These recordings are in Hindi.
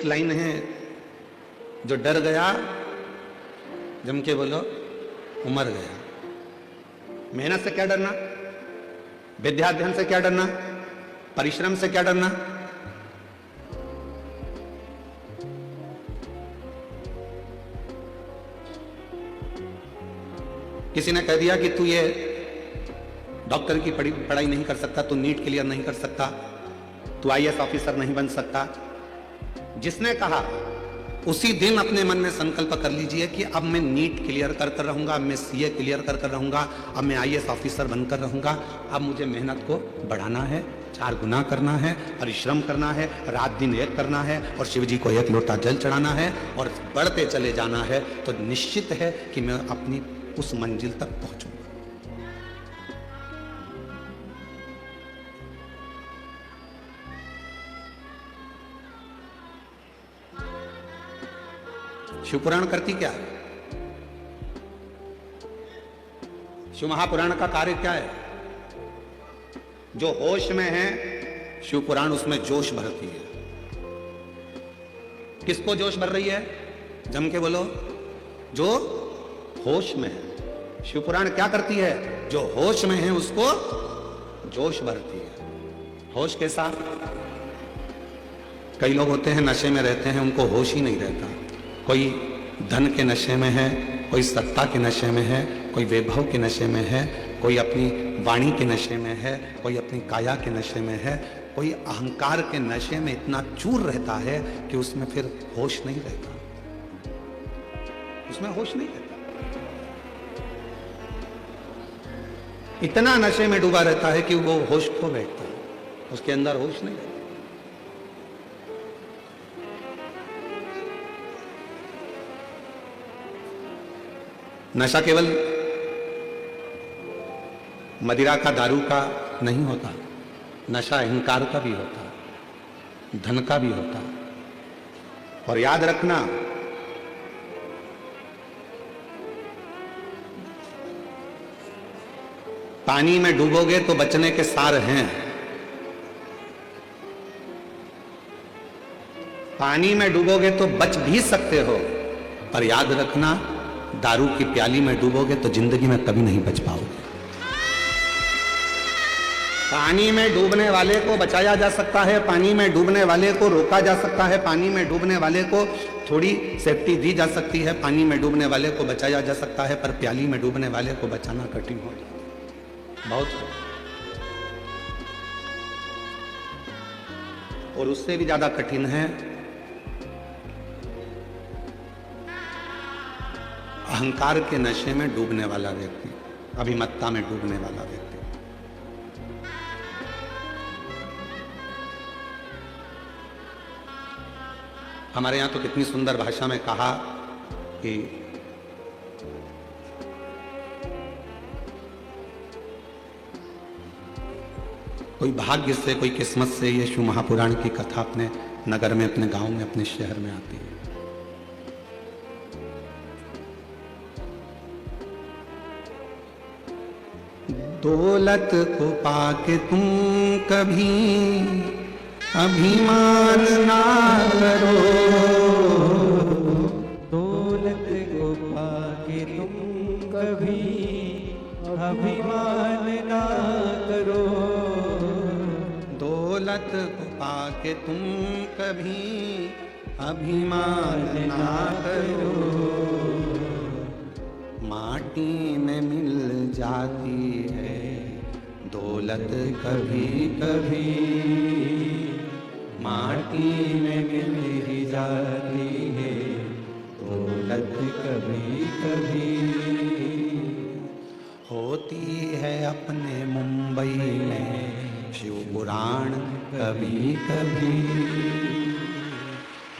लाइन है, जो डर गया जम के बोलो उमर गया। मेहनत से क्या डरना, विद्याध्ययन से क्या डरना, परिश्रम से क्या डरना। किसी ने कह दिया कि तू ये डॉक्टर की पढ़ाई नहीं कर सकता, तू नीट क्लियर नहीं कर सकता, तू आईएएस ऑफिसर नहीं बन सकता। जिसने कहा उसी दिन अपने मन में संकल्प कर लीजिए कि अब मैं नीट क्लियर कर रहूंगा, अब मैं सीए क्लियर कर रहूंगा, अब मैं आईएएस ऑफिसर बनकर रहूंगा। अब मुझे मेहनत को बढ़ाना है, 4 गुना करना है, परिश्रम करना है, रात दिन एक करना है और शिव जी को 1 लोटा जल चढ़ाना है और बढ़ते चले जाना है। तो निश्चित है कि मैं अपनी उस मंजिल तक पहुंचूंगा। शिवपुराण करती क्या है? शिव महापुराण का कार्य क्या है? जो होश में है शिवपुराण उसमें जोश भरती है। किसको जोश भर रही है? जम के बोलो, जो होश में है। शिवपुराण क्या करती है? जो होश में है उसको जोश भरती है। होश के साथ कई लोग होते हैं नशे में रहते हैं, उनको होश ही नहीं रहता। कोई धन के नशे में है, कोई सत्ता के नशे में है, कोई वैभव के नशे में है, कोई अपनी वाणी के नशे में है, कोई अपनी काया के नशे में है, कोई अहंकार के नशे में इतना चूर रहता है कि उसमें फिर होश नहीं रहता, उसमें होश नहीं रहता। इतना नशे में डूबा रहता है कि वो होश खो बैठता है, उसके अंदर होश नहीं रहता। नशा केवल मदिरा का, दारू का नहीं होता, नशा अहंकार का भी होता, धन का भी होता। और याद रखना, पानी में डूबोगे तो बचने के सार हैं। पानी में डूबोगे तो बच भी सकते हो, पर याद रखना दारू की प्याली में डूबोगे तो जिंदगी में कभी नहीं बच पाओगे। पानी में डूबने वाले को बचाया जा सकता है, पानी में डूबने वाले को रोका जा सकता है, पानी में डूबने वाले को थोड़ी सेफ्टी दी जा सकती है, पानी में डूबने वाले को बचाया जा सकता है, पर प्याली में डूबने वाले को बचाना कठिन हो जाता है, बहुत। और उससे भी ज्यादा कठिन है अहंकार के नशे में डूबने वाला व्यक्ति, अभिमत्ता में डूबने वाला व्यक्ति। हमारे यहां तो कितनी सुंदर भाषा में कहा कि कोई भाग्य से, कोई किस्मत से ये शिव महापुराण की कथा अपने नगर में, अपने गांव में, अपने शहर में आती है। दौलत को पाके तुम कभी अभिमान ना करो, दौलत को पाके तुम कभी अभिमान ना करो, दौलत को पाके तुम कभी अभिमान ना करो। माटी में मिल जाती है दौलत कभी कभी, माटी में मिल ही जाती है दौलत कभी कभी। होती है अपने मुंबई में शिवपुराण कभी कभी,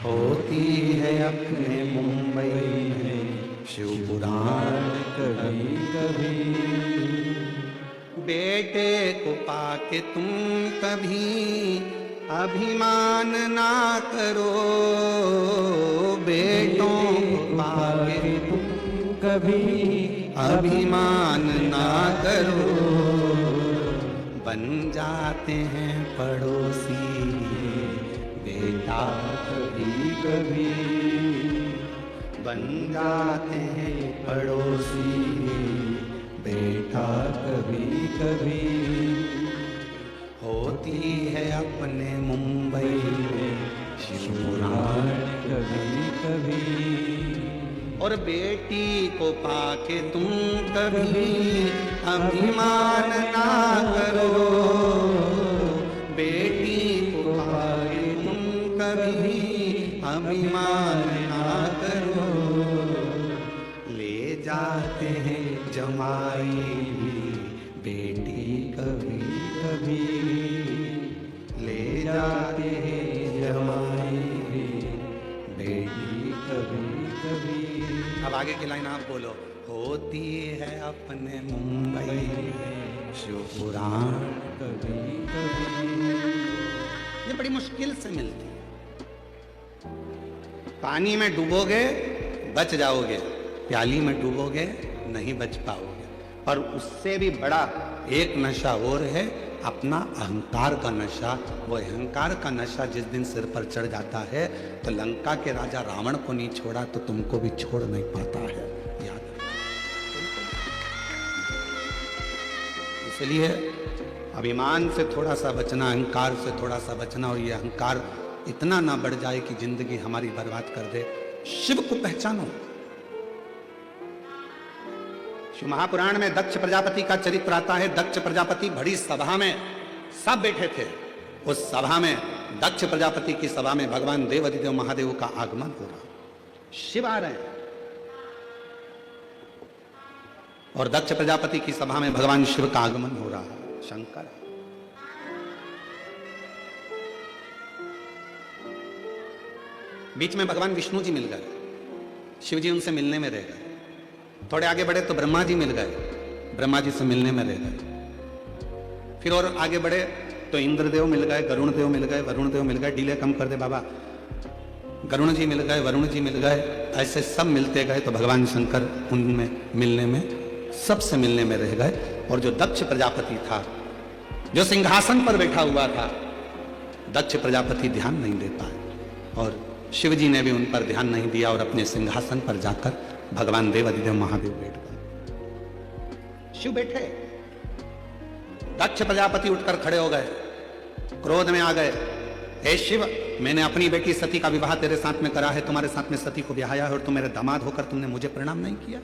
होती है अपने मुंबई में शिवपुराण कभी कभी। बेटे को पाके तुम कभी अभिमान ना करो, बेटों को पाके तुम कभी अभिमान ना करो। बन जाते हैं पड़ोसी बेटे बेटा कभी कभी बन जाते हैं पड़ोसी, बेटा कभी कभी होती है अपने मुंबई में शिवपुराण कभी कभी और बेटी को पाके तुम कभी अभिमान ना करो, बेटी को पाके तुम कभी अभिमान ना करो, ले जाते हैं जमाई भी बेटी कभी कभी ले जाते हैं जमाई भी बेटी कभी कभी अब आगे की लाइन आप बोलो। होती है अपने मुंबई में शिवपुराण कभी कभी ये बड़ी मुश्किल से मिलती है। पानी में डूबोगे बच जाओगे, प्याली में डूबोगे नहीं बच पाओगे। पर उससे भी बड़ा एक नशा और है, अपना अहंकार का नशा। वो अहंकार का नशा जिस दिन सिर पर चढ़ जाता है तो लंका के राजा रावण को नहीं छोड़ा तो तुमको भी छोड़ नहीं पाता है, याद रखना। इसलिए अभिमान से थोड़ा सा बचना, अहंकार से थोड़ा सा बचना, और ये अहंकार इतना ना बढ़ जाए कि जिंदगी हमारी बर्बाद कर दे। शिव को पहचानो। शिव महापुराण में दक्ष प्रजापति का चरित्र आता है। दक्ष प्रजापति बड़ी सभा में सब बैठे थे। उस सभा में दक्ष प्रजापति की सभा में भगवान देवाधिदेव महादेव का आगमन हो रहा, शिव आ रहे हैं। और दक्ष प्रजापति की सभा में भगवान शिव का आगमन हो रहा है, शंकर। बीच में भगवान विष्णु जी मिल गए, शिव जी उनसे मिलने में रह गए। थोड़े आगे बढ़े तो ब्रह्मा जी मिल गए, ब्रह्मा जी से मिलने में रह गए। फिर और आगे बढ़े तो इंद्रदेव मिल गए, गरुण देव मिल गए, वरुण देव मिल गए। डीले कम कर दे बाबा। गरुण जी मिल गए, वरुण जी मिल गए, ऐसे सब मिलते गए तो भगवान शंकर उनमें मिलने में, सबसे मिलने में रह गए। और जो दक्ष प्रजापति था, जो सिंहासन पर बैठा हुआ था, दक्ष प्रजापति ध्यान नहीं दे पाए और शिव जी ने भी उन पर ध्यान नहीं दिया और अपने सिंहासन पर जाकर भगवान देवाधिदेव महादेव बैठ गए। शिव बैठे, दक्ष प्रजापति उठकर खड़े हो गए, क्रोध में आ गए। हे शिव, मैंने अपनी बेटी सती का विवाह तेरे साथ में करा है, तुम्हारे साथ में सती को ब्याया है और तुम मेरे दामाद होकर तुमने मुझे प्रणाम नहीं किया।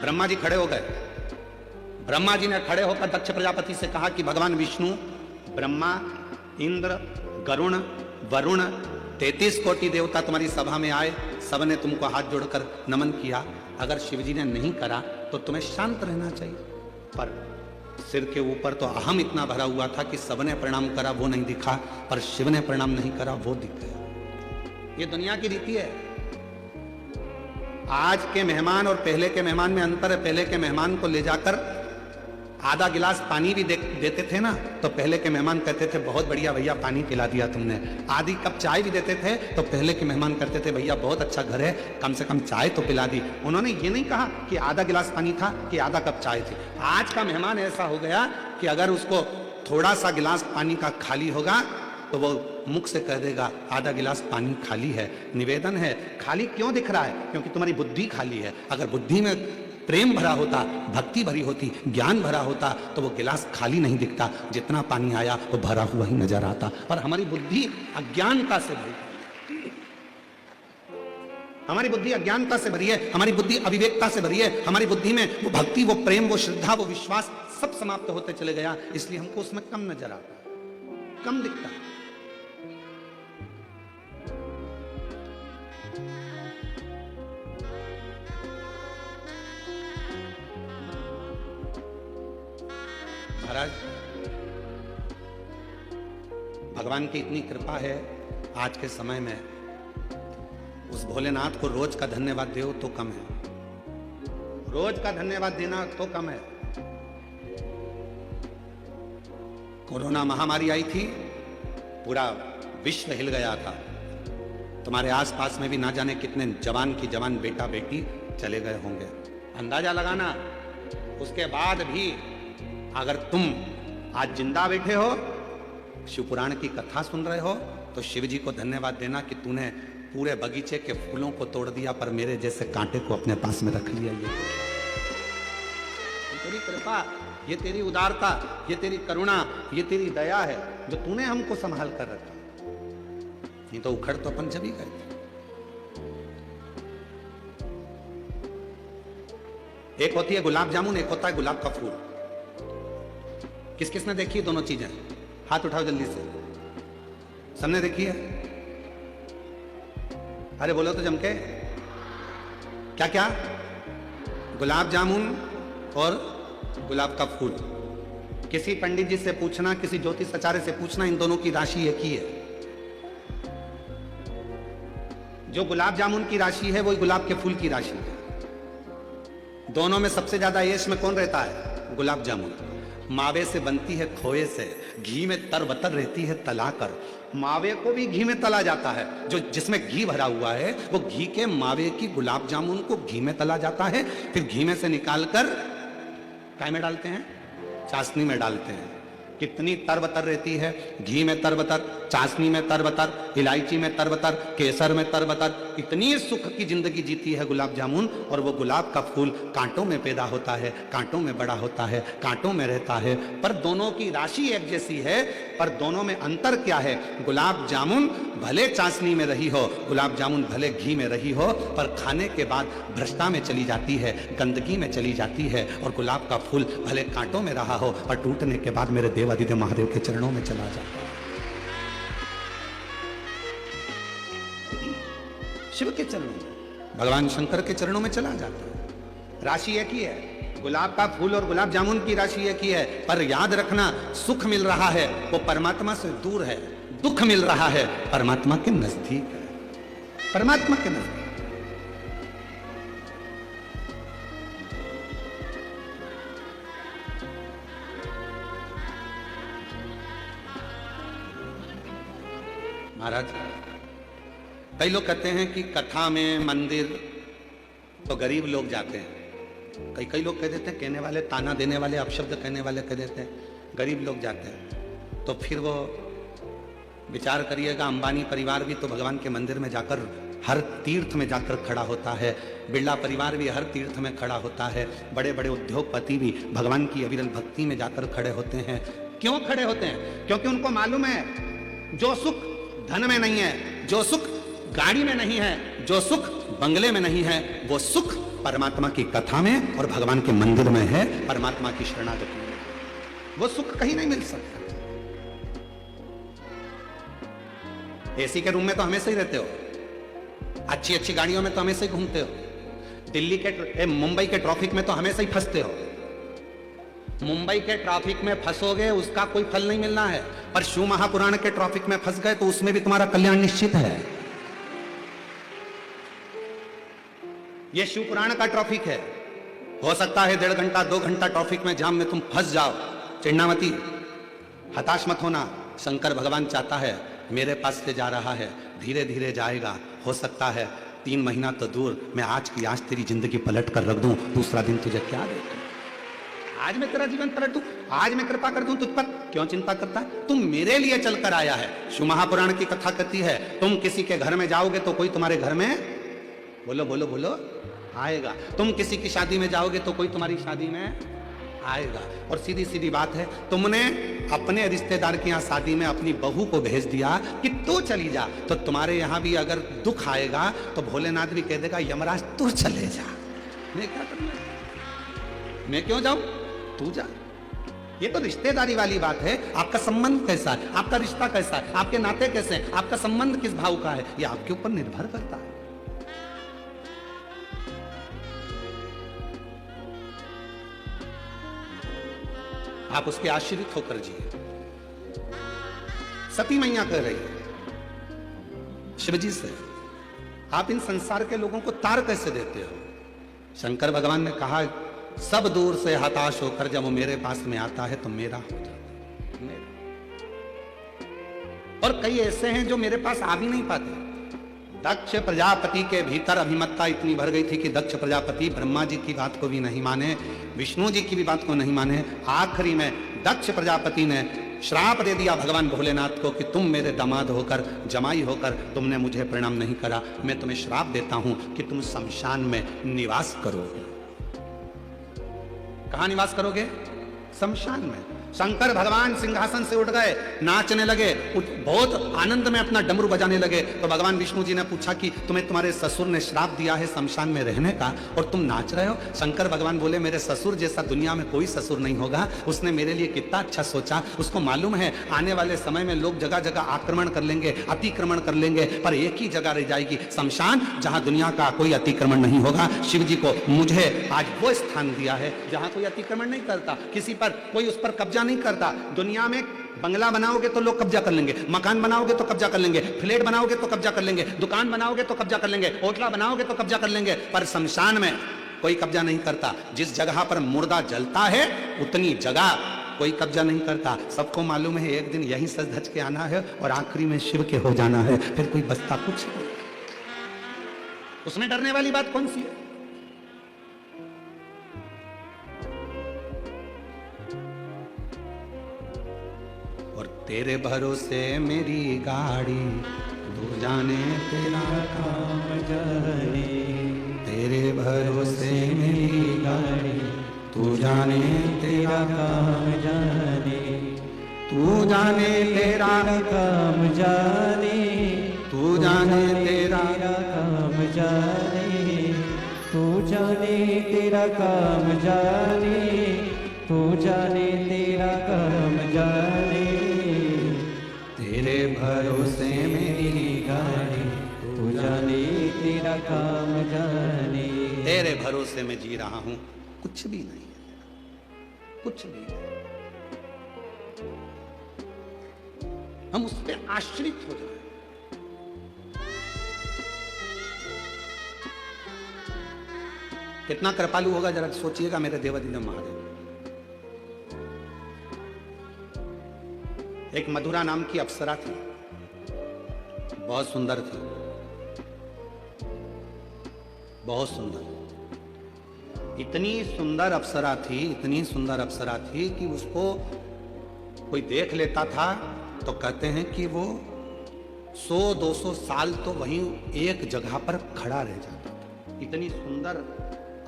ब्रह्मा जी खड़े हो गए। ब्रह्मा जी ने खड़े होकर दक्ष प्रजापति से कहा कि भगवान विष्णु, ब्रह्मा, इंद्र, गरुण, वरुण, 33 कोटि देवता तुम्हारी सभा में आए, सबने तुमको हाथ जोड़कर नमन किया। अगर शिवजी ने नहीं करा तो तुम्हें शांत रहना चाहिए। पर सिर के ऊपर तो अहम इतना भरा हुआ था कि सबने प्रणाम करा वो नहीं दिखा, पर शिव ने प्रणाम नहीं करा वो दिख गया। ये दुनिया की रीति है। आज के मेहमान और पहले के मेहमान में अंतर है। पहले के मेहमान को ले जाकर आधा गिलास पानी भी देते थे ना, तो पहले के मेहमान कहते थे बहुत बढ़िया भैया पानी पिला दिया तुमने। आधी कप चाय भी देते थे तो पहले के मेहमान कहते थे भैया बहुत अच्छा घर है, कम से कम चाय तो पिला दी। उन्होंने ये नहीं कहा कि आधा गिलास पानी था कि आधा कप चाय थी। आज का मेहमान ऐसा हो गया कि अगर उसको थोड़ा सा गिलास पानी का खाली होगा तो वो मुख से कह देगा आधा गिलास पानी खाली है। निवेदन है, खाली क्यों दिख रहा है? क्योंकि तुम्हारी बुद्धि खाली है। अगर बुद्धि में प्रेम भरा होता, भक्ति भरी होती, ज्ञान भरा होता तो वो गिलास खाली नहीं दिखता, जितना पानी आया वो भरा हुआ ही नजर आता। पर हमारी बुद्धि अज्ञानता से भरी, हमारी बुद्धि अज्ञानता से भरी है, हमारी बुद्धि अविवेकता से भरी है। हमारी बुद्धि में वो भक्ति, वो प्रेम, वो श्रद्धा, वो विश्वास सब समाप्त होते चले गया। इसलिए हमको उसमें कम नजर आता, कम दिखता। महाराज, भगवान की इतनी कृपा है आज के समय में, उस भोलेनाथ को रोज का धन्यवाद दो तो कम है। रोज का धन्यवाद देना तो कम है। कोरोना महामारी आई थी, पूरा विश्व हिल गया था। तुम्हारे आसपास में भी ना जाने कितने जवान की जवान बेटा बेटी चले गए होंगे। अंदाजा लगाना उसके बाद भी अगर तुम आज जिंदा बैठे हो, शिव पुराण की कथा सुन रहे हो, तो शिव जी को धन्यवाद देना कि तूने पूरे बगीचे के फूलों को तोड़ दिया पर मेरे जैसे कांटे को अपने पास में रख लिया। ये तेरी कृपा, ये तेरी उदारता, ये तेरी करुणा, ये तेरी दया है जो तूने हमको संभाल कर रखा। नहीं तो उखड़ तो अपन जब ही गए थे। एक होती है गुलाब जामुन, एक होता है गुलाब का फूल। किस किसने देखी है दोनों चीजें? हाथ उठाओ जल्दी से। सबने देखी है? अरे बोलो तो जम के। क्या क्या? गुलाब जामुन और गुलाब का फूल। किसी पंडित जी से पूछना, किसी ज्योतिष आचार्य से पूछना, इन दोनों की राशि एक ही है। जो गुलाब जामुन की राशि है वही गुलाब के फूल की राशि है। दोनों में सबसे ज्यादा यश में कौन रहता है? गुलाब जामुन। मावे से बनती है खोए से, घी में तरबतर रहती है तलाकर। मावे को भी घी में तला जाता है, जो जिसमें घी भरा हुआ है वो घी के मावे की गुलाब जामुन को घी में तला जाता है, फिर घी में से निकालकर काय में डालते हैं? चाशनी में डालते हैं। कितनी तरबतर रहती है, घी में तरबतर, चाशनी में तरबतर, इलायची में तरबतर, केसर में तरबतर। इतनी सुख की जिंदगी जीती है गुलाब जामुन। और वो गुलाब का फूल कांटों में पैदा होता है, कांटों में बड़ा होता है, कांटों में रहता है। पर दोनों की राशि एक जैसी है, पर दोनों में अंतर क्या है? गुलाब जामुन भले चाशनी में रही हो, गुलाब जामुन भले घी में रही हो, पर खाने के बाद भ्रष्टा में चली जाती है, गंदगी में चली जाती है। और गुलाब का फूल भले कांटों में रहा हो, पर टूटने के बाद मेरे देवादिदेव महादेव के चरणों में चला जाता है। शिव के चरणों में, भगवान शंकर के चरणों में चला जाता है। राशि एक ही है, गुलाब का फूल और गुलाब जामुन की राशि एक ही है। पर याद रखना, सुख मिल रहा है वो परमात्मा से दूर है, दुख मिल रहा है परमात्मा के नजदीक है। परमात्मा के नजदीक। महाराज, कई लोग कहते हैं कि कथा में मंदिर तो गरीब लोग जाते हैं। कई लोग कह देते हैं, कहने वाले, ताना देने वाले, अपशब्द कहने वाले कह देते हैं गरीब लोग जाते हैं। तो फिर वो विचार करिएगा, अंबानी परिवार भी तो भगवान के मंदिर में जाकर, हर तीर्थ में जाकर खड़ा होता है। बिरला परिवार भी हर तीर्थ में खड़ा होता है। बड़े बड़े उद्योगपति भी भगवान की अविरल भक्ति में जाकर खड़े होते हैं। क्यों खड़े होते हैं? क्योंकि उनको मालूम है जो सुख धन में नहीं है, जो सुख गाड़ी में नहीं है, जो सुख बंगले में नहीं है, वो सुख परमात्मा की कथा में और भगवान के मंदिर में है, परमात्मा की शरणागति में। वो सुख कहीं नहीं मिल सकता। एसी के रूम में तो हमेशा ही रहते हो, अच्छी अच्छी गाड़ियों में तो हमेशा ही घूमते हो, दिल्ली के मुंबई के ट्रैफिक में तो हमेशा ही फंसते हो। मुंबई के ट्रैफिक में फंसोगे उसका कोई फल नहीं मिलना है, पर शिव महापुराण के ट्रैफिक में फंस गए तो उसमें भी तुम्हारा कल्याण निश्चित है। यह शिव पुराण का ट्रैफिक है। हो सकता है 1.5 घंटा 2 घंटा ट्रैफिक में जाम में तुम फंस जाओ, चिढ़ना मती, हताश मत होना। शंकर भगवान चाहता है, मेरे पास से जा रहा है, धीरे धीरे जाएगा। हो सकता है 3 महीना तो दूर, मैं आज की आज तेरी जिंदगी पलट कर रख दूं, दूसरा दिन तुझे क्या दे। आज मैं तेरा जीवन पलट दूं, आज मैं कृपा कर दूं तुझ पर, क्यों चिंता करता है? तुम मेरे लिए चलकर आया है। शिव महापुराण की कथा कहती है, तुम किसी के घर में जाओगे तो कोई तुम्हारे घर में, बोलो बोलो बोलो, आएगा। तुम किसी की शादी में जाओगे तो कोई तुम्हारी शादी में आएगा। और सीधी सीधी बात है, तुमने अपने रिश्तेदार के यहाँ शादी में अपनी बहू को भेज दिया कि तू चली जा, तो तुम्हारे यहाँ भी अगर दुख आएगा तो भोलेनाथ भी कह देगा, यमराज तू चले जा, मैं क्या करना, मैं क्यों जाऊं, तू जा। ये तो रिश्तेदारी वाली बात है। आपका संबंध कैसा है, आपका रिश्ता कैसा है, आपके नाते कैसे हैं, आपका संबंध किस भाव का है, ये आपके ऊपर निर्भर करता है। आप उसके आश्रित होकर जिए। सती मैया कह रही है शिवजी से, आप इन संसार के लोगों को तार कैसे देते हो? शंकर भगवान ने कहा, सब दूर से हताश होकर जब वो मेरे पास में आता है तो मेरा हो जाता है। और कई ऐसे हैं जो मेरे पास आ भी नहीं पाते, दक्ष प्रजापति के भीतर अभिमत्ता इतनी भर गई थी कि दक्ष प्रजापति ब्रह्मा जी की बात को भी नहीं माने, विष्णु जी की भी बात को नहीं माने। आखिरी में दक्ष प्रजापति ने श्राप दे दिया भगवान भोलेनाथ को कि तुम मेरे दामाद होकर, जमाई होकर तुमने मुझे प्रणाम नहीं करा, मैं तुम्हें श्राप देता हूं कि तुम शमशान में निवास करोगे। कहां निवास करोगे? शमशान में। शंकर भगवान सिंहासन से उठ गए, नाचने लगे, बहुत आनंद में अपना डमरू बजाने लगे। तो भगवान विष्णु जी ने पूछा कि तुम्हें तुम्हारे ससुर ने श्राप दिया है शमशान में रहने का और तुम नाच रहे हो? शंकर भगवान बोले, मेरे ससुर जैसा दुनिया में कोई ससुर नहीं होगा, उसने मेरे लिए कितना अच्छा सोचा। उसको मालूम है आने वाले समय में लोग जगह जगह आक्रमण कर लेंगे, अतिक्रमण कर लेंगे, पर एक ही जगह रह जाएगी, शमशान, जहां दुनिया का कोई अतिक्रमण नहीं होगा। शिव जी को मुझे आज वो स्थान दिया है जहां कोई अतिक्रमण नहीं करता, किसी पर कोई उस पर कब्जा नहीं करता। दुनिया में बंगला बनाओगे तो लोग कब्जा कर लेंगे, मकान बनाओगे तो कब्जा कर लेंगे, फ्लैट बनाओगे तो कब्जा कर लेंगे, दुकान बनाओगे तो कब्जा कर लेंगे, होटला बनाओगे तो कब्जा कर लेंगे, पर शमशान में कोई कब्जा नहीं करता। जिस जगह पर मुर्दा जलता है उतनी जगह कोई कब्जा नहीं करता। सबको मालूम है एक दिन यही सज धज के आना है और आखिरी में शिव के हो जाना है, फिर कोई बचता कुछ नहीं। उसमें डरने वाली बात कौन सी है? और तेरे भरोसे मेरी गाड़ी, दूर जाने तेरा काम जाने, तेरे भरोसे मेरी गाड़ी, तू जाने तेरा काम जाने, तू जाने तेरा काम जाने, तू जाने तेरा काम जाने, तू जाने तेरा काम जाने, तू जाने तेरा काम जाने, तेरे भरोसे मेरी गाड़ी, तू जाने तेरा काम जाने। तेरे भरोसे में जी रहा हूं, कुछ भी नहीं है, कुछ भी नहीं। हम उस पर आश्रित हो जाए। कितना कृपालु होगा जरा सोचिएगा मेरे देवादिदेव महादेव। एक मधुरा नाम की अप्सरा थी, बहुत सुंदर थी, बहुत सुंदर। इतनी सुंदर अप्सरा थी, इतनी सुंदर अप्सरा थी कि उसको कोई देख लेता था तो कहते हैं कि वो 100-200 साल तो वहीं एक जगह पर खड़ा रह जाता था। इतनी सुंदर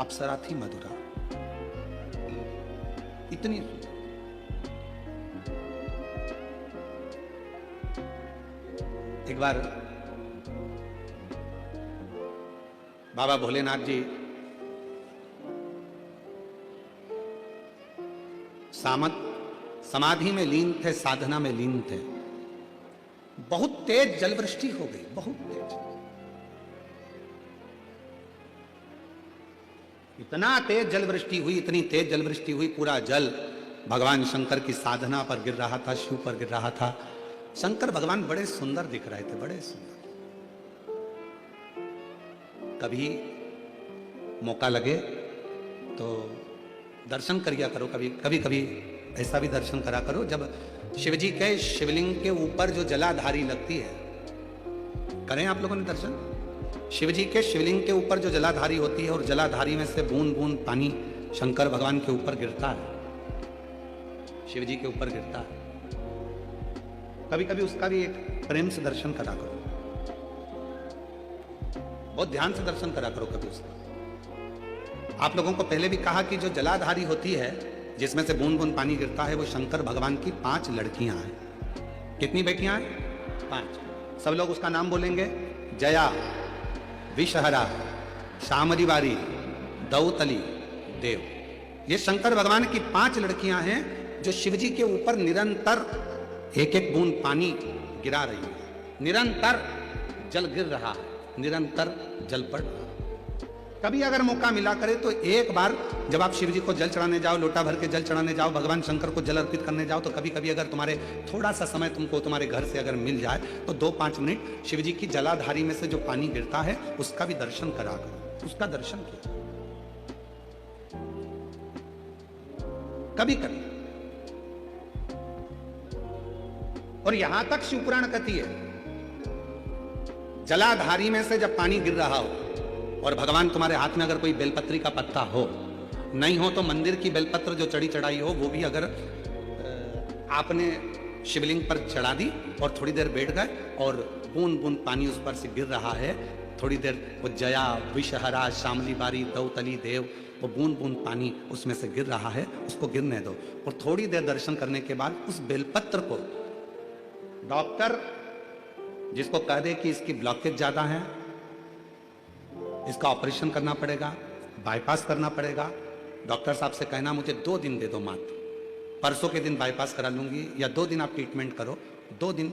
अप्सरा थी मधुरा, इतनी सुंदर। एक बार बाबा भोलेनाथ जी समाधि में लीन थे, साधना में लीन थे। बहुत तेज जलवृष्टि हो गई, बहुत तेज, इतना तेज जलवृष्टि हुई, इतनी तेज जलवृष्टि हुई, पूरा जल भगवान शंकर की साधना पर गिर रहा था, शिव पर गिर रहा था। शंकर भगवान बड़े सुंदर दिख रहे थे, बड़े सुंदर। कभी मौका लगे तो दर्शन करिया करो, कभी कभी ऐसा भी दर्शन करा करो जब शिवजी के शिवलिंग के ऊपर जो जलाधारी लगती है, करें आप लोगों ने दर्शन। शिवजी के शिवलिंग के ऊपर जो जलाधारी होती है और जलाधारी में से बूंद बूंद पानी शंकर भगवान के ऊपर गिरता है, शिवजी के ऊपर गिरता है। कभी कभी उसका भी एक प्रेम से दर्शन करा करो, बहुत ध्यान से दर्शन करा करो कभी उसका। आप लोगों को पहले भी कहा कि जो जलाधारी होती है जिसमें से बूंद बूंद पानी गिरता है, वो शंकर भगवान की 5 लड़कियां हैं। कितनी बेटियां हैं? 5। सब लोग उसका नाम बोलेंगे, जया, विषहरा, शामरीवारी, दौतली, देव। ये शंकर भगवान की 5 लड़कियां हैं जो शिवजी के ऊपर निरंतर एक एक बूंद पानी गिरा रही है। निरंतर जल गिर रहा है, निरंतर जल पड़ रहा है। कभी अगर मौका मिला करे तो एक बार जब आप शिव जी को जल चढ़ाने जाओ, लोटा भर के जल चढ़ाने जाओ, भगवान शंकर को जल अर्पित करने जाओ, तो कभी कभी अगर तुम्हारे थोड़ा सा समय तुमको तुम्हारे घर से अगर मिल जाए तो 2-5 मिनट शिव जी की जलाधारी में से जो पानी गिरता है उसका भी दर्शन करा करो, उसका दर्शन किया कभी कभी। और यहां तक शिवपुराण कहती है, जलाधारी में से जब पानी गिर रहा हो और भगवान तुम्हारे हाथ में अगर कोई बेलपत्री का पत्ता हो, नहीं हो तो मंदिर की बेलपत्र जो चढ़ी चढ़ाई हो वो भी अगर आपने शिवलिंग पर चढ़ा दी और थोड़ी देर बैठ गए और बूंद बूंद पानी उस पर से गिर रहा है, थोड़ी देर वो जया विषहरा श्यामली बारी दौतली देव, वो बूंद बूंद पानी उसमें से गिर रहा है, उसको गिरने दो। और थोड़ी देर दर्शन करने के बाद उस बेलपत्र को डॉक्टर जिसको कह दे कि इसकी ब्लॉकेज ज्यादा है, इसका ऑपरेशन करना पड़ेगा, बाईपास करना पड़ेगा, डॉक्टर साहब से कहना मुझे 2 दिन दे दो मात्र, परसों के दिन बाईपास करा लूंगी, या 2 दिन आप ट्रीटमेंट करो। 2 दिन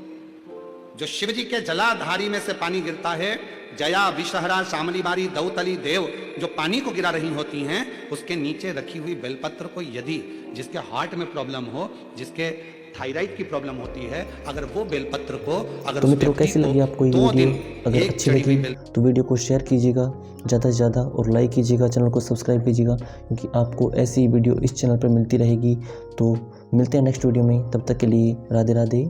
जो शिव जी के जलाधारी में से पानी गिरता है, जया विषहरा श्यामली बारी दौतली देव जो पानी को गिरा रही होती हैं, उसके नीचे रखी हुई बेलपत्र को यदि जिसके हार्ट में प्रॉब्लम हो, जिसके थायराइड की प्रॉब्लम होती है, अगर वो बेलपत्र को अगर तो मित्रों कैसी लगी आपको ये वीडियो? अगर अच्छी लगी तो वीडियो को शेयर कीजिएगा ज़्यादा से ज़्यादा और लाइक कीजिएगा, चैनल को सब्सक्राइब कीजिएगा, क्योंकि आपको ऐसी वीडियो इस चैनल पर मिलती रहेगी। तो मिलते हैं नेक्स्ट वीडियो में, तब तक के लिए राधे राधे।